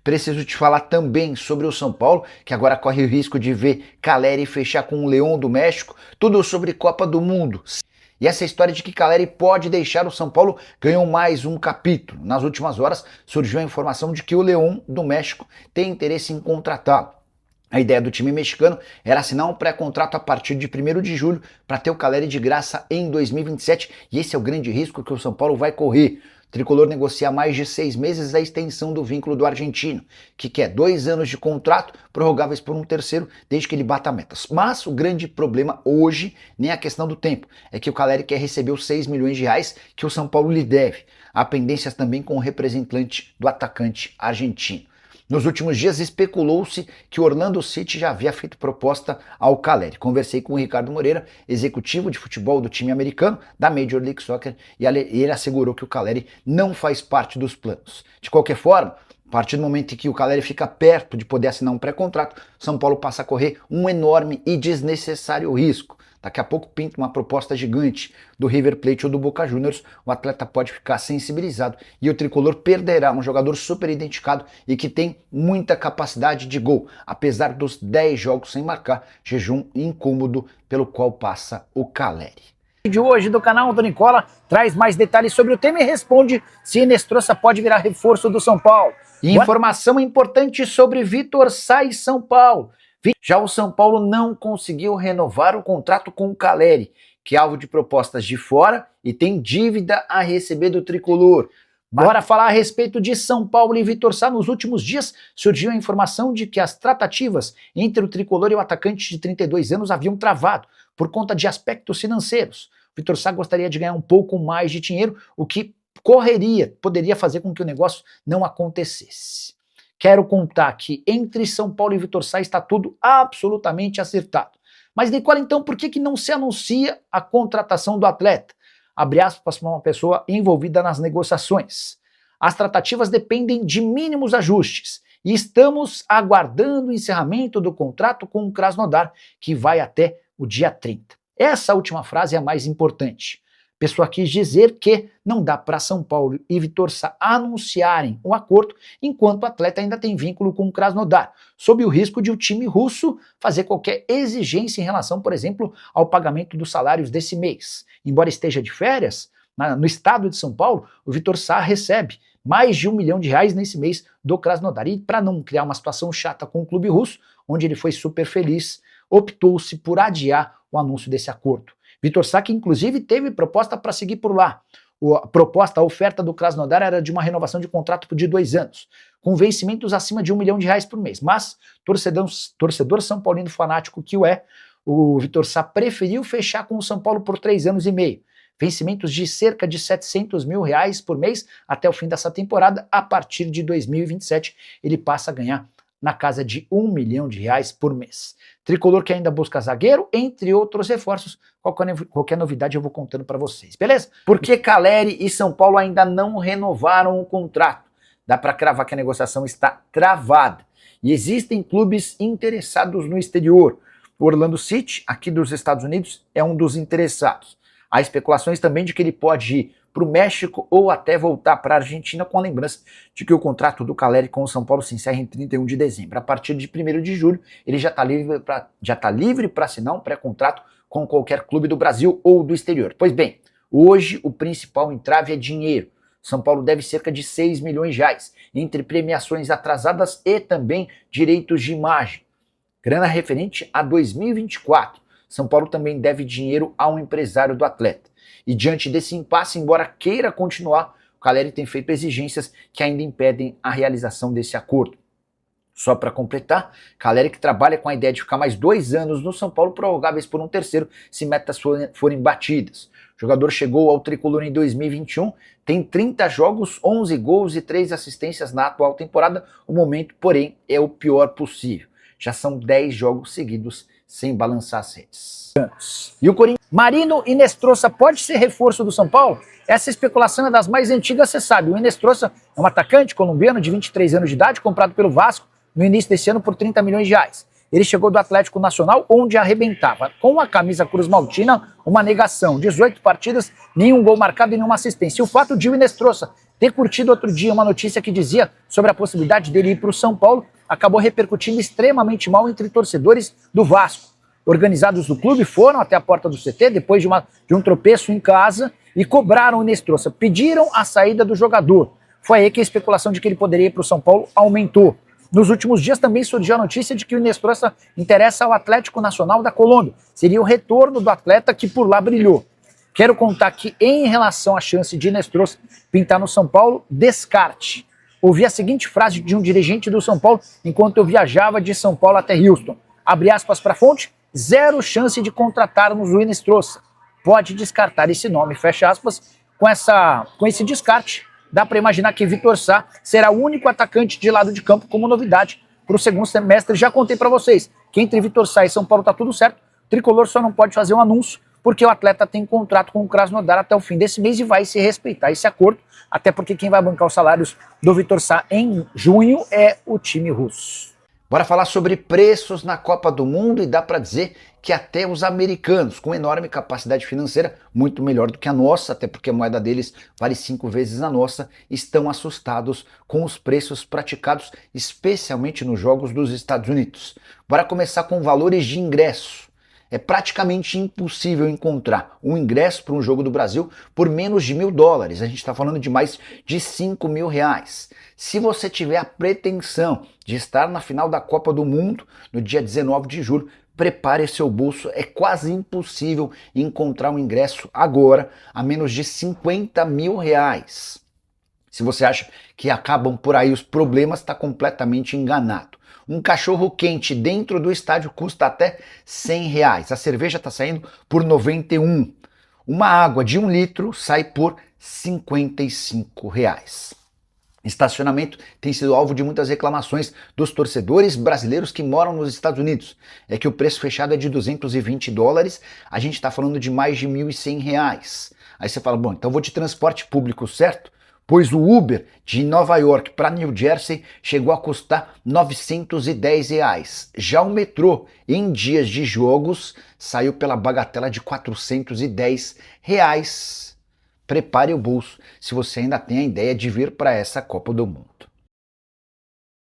Preciso te falar também sobre o São Paulo, que agora corre o risco de ver Caleri fechar com o Leão do México, tudo sobre Copa do Mundo. E essa história de que Caleri pode deixar o São Paulo ganhou mais um capítulo. Nas últimas horas surgiu a informação de que o Leão do México tem interesse em contratá-lo. A ideia do time mexicano era assinar um pré-contrato a partir de 1º de julho para ter o Caleri de graça em 2027, e esse é o grande risco que o São Paulo vai correr. O tricolor negocia há mais de 6 meses a extensão do vínculo do argentino, que quer 2 anos de contrato, prorrogáveis por um terceiro, desde que ele bata metas. Mas o grande problema hoje, nem a questão do tempo, é que o Caleri quer receber os 6 milhões de reais que o São Paulo lhe deve. Há pendências também com o representante do atacante argentino. Nos últimos dias especulou-se que o Orlando City já havia feito proposta ao Caleri. Conversei com o Ricardo Moreira, executivo de futebol do time americano, da Major League Soccer, e ele assegurou que o Caleri não faz parte dos planos. De qualquer forma, a partir do momento em que o Caleri fica perto de poder assinar um pré-contrato, São Paulo passa a correr um enorme e desnecessário risco. Daqui a pouco pinta uma proposta gigante do River Plate ou do Boca Juniors, o atleta pode ficar sensibilizado e o tricolor perderá um jogador super identificado e que tem muita capacidade de gol, apesar dos 10 jogos sem marcar, jejum incômodo pelo qual passa o Caleri. O vídeo de hoje do canal do Nicola traz mais detalhes sobre o tema e responde se Inestrosa pode virar reforço do São Paulo. E informação importante sobre Vitor Sá e São Paulo. Já o São Paulo não conseguiu renovar o contrato com o Caleri, que é alvo de propostas de fora e tem dívida a receber do tricolor. Bora falar a respeito de São Paulo e Vitor Sá. Nos últimos dias surgiu a informação de que as tratativas entre o tricolor e o atacante de 32 anos haviam travado por conta de aspectos financeiros. Vitor Sá gostaria de ganhar um pouco mais de dinheiro, o que poderia fazer com que o negócio não acontecesse. Quero contar que entre São Paulo e Vitor Sá está tudo absolutamente acertado. Mas, Nicola, então por que não se anuncia a contratação do atleta? Abre aspas para uma pessoa envolvida nas negociações. As tratativas dependem de mínimos ajustes e estamos aguardando o encerramento do contrato com o Krasnodar, que vai até o dia 30. Essa última frase é a mais importante. A pessoa quis dizer que não dá para São Paulo e Vitor Sá anunciarem um acordo enquanto o atleta ainda tem vínculo com o Krasnodar, sob o risco de o time russo fazer qualquer exigência em relação, por exemplo, ao pagamento dos salários desse mês. Embora esteja de férias, no estado de São Paulo, o Vitor Sá recebe mais de R$1 milhão nesse mês do Krasnodar. E para não criar uma situação chata com o clube russo, onde ele foi super feliz, optou-se por adiar o anúncio desse acordo. Vitor Sá, que inclusive teve proposta para seguir por lá. A oferta do Krasnodar era de uma renovação de contrato de 2 anos, com vencimentos acima de R$1 milhão por mês. Mas, torcedor São Paulino fanático que o Vitor Sá preferiu fechar com o São Paulo por 3 anos e meio. Vencimentos de cerca de R$700 mil por mês até o fim dessa temporada. A partir de 2027, ele passa a ganhar na casa de R$1 milhão por mês. Tricolor que ainda busca zagueiro, entre outros reforços. Qualquer novidade eu vou contando para vocês, beleza? Porque Caleri e São Paulo ainda não renovaram o contrato. Dá para cravar que a negociação está travada. E existem clubes interessados no exterior. O Orlando City, aqui dos Estados Unidos, é um dos interessados. Há especulações também de que ele pode ir para o México ou até voltar para a Argentina, com a lembrança de que o contrato do Caleri com o São Paulo se encerra em 31 de dezembro. A partir de 1º de julho, ele já está livre para assinar um pré-contrato com qualquer clube do Brasil ou do exterior. Pois bem, hoje o principal entrave é dinheiro. São Paulo deve cerca de R$6 milhões, entre premiações atrasadas e também direitos de imagem. Grana referente a 2024. São Paulo também deve dinheiro a um empresário do atleta. E diante desse impasse, embora queira continuar, o Caleri tem feito exigências que ainda impedem a realização desse acordo. Só para completar, Caleri, que trabalha com a ideia de ficar mais 2 anos no São Paulo, prorrogáveis por um terceiro, se metas forem batidas. O jogador chegou ao tricolor em 2021, tem 30 jogos, 11 gols e 3 assistências na atual temporada. O momento, porém, é o pior possível. Já são 10 jogos seguidos sem balançar as redes. E o Corinthians? Marino Inestrosa pode ser reforço do São Paulo? Essa especulação é das mais antigas, você sabe. O Inestrosa é um atacante colombiano de 23 anos de idade, comprado pelo Vasco no início desse ano por R$30 milhões. Ele chegou do Atlético Nacional, onde arrebentava. Com a camisa Cruz Maltina, uma negação. 18 partidas, nenhum gol marcado e nenhuma assistência. E o fato de o Inestrosa ter curtido outro dia uma notícia que dizia sobre a possibilidade dele ir para o São Paulo, acabou repercutindo extremamente mal entre torcedores do Vasco. Organizados do clube foram até a porta do CT depois de um tropeço em casa e cobraram o Inestrosa, pediram a saída do jogador. Foi aí que a especulação de que ele poderia ir para o São Paulo aumentou. Nos últimos dias também surgiu a notícia de que o Inestrosa interessa ao Atlético Nacional da Colômbia. Seria o retorno do atleta que por lá brilhou. Quero contar que, em relação à chance de Inestrosa pintar no São Paulo, descarte. Ouvi a seguinte frase de um dirigente do São Paulo enquanto eu viajava de São Paulo até Houston. Abre aspas para a fonte, 0 chance de contratarmos o Inestrosa. Pode descartar esse nome, fecha aspas. Com esse descarte, dá para imaginar que Vitor Sá será o único atacante de lado de campo como novidade para o segundo semestre. Já contei para vocês que entre Vitor Sá e São Paulo está tudo certo. O Tricolor só não pode fazer um anúncio porque o atleta tem contrato com o Krasnodar até o fim desse mês e vai se respeitar esse acordo, até porque quem vai bancar os salários do Vitor Sá em junho é o time russo. Bora falar sobre preços na Copa do Mundo e dá para dizer que até os americanos, com enorme capacidade financeira, muito melhor do que a nossa, até porque a moeda deles vale 5 vezes a nossa, estão assustados com os preços praticados, especialmente nos jogos dos Estados Unidos. Bora começar com valores de ingresso. É praticamente impossível encontrar um ingresso para um jogo do Brasil por menos de $1.000. A gente está falando de mais de R$5.000. Se você tiver a pretensão de estar na final da Copa do Mundo no dia 19 de julho, prepare seu bolso. É quase impossível encontrar um ingresso agora a menos de R$50.000. Se você acha que acabam por aí os problemas, está completamente enganado. Um cachorro quente dentro do estádio custa até R$100. A cerveja está saindo por 91. Uma água de 1 litro sai por R$55. Estacionamento tem sido alvo de muitas reclamações dos torcedores brasileiros que moram nos Estados Unidos. É que o preço fechado é de $220, a gente está falando de mais de R$1.100. Aí você fala, bom, então vou de transporte público, certo? Pois o Uber de Nova York para New Jersey chegou a custar R$910. Já o metrô, em dias de jogos, saiu pela bagatela de R$410. Prepare o bolso se você ainda tem a ideia de vir para essa Copa do Mundo.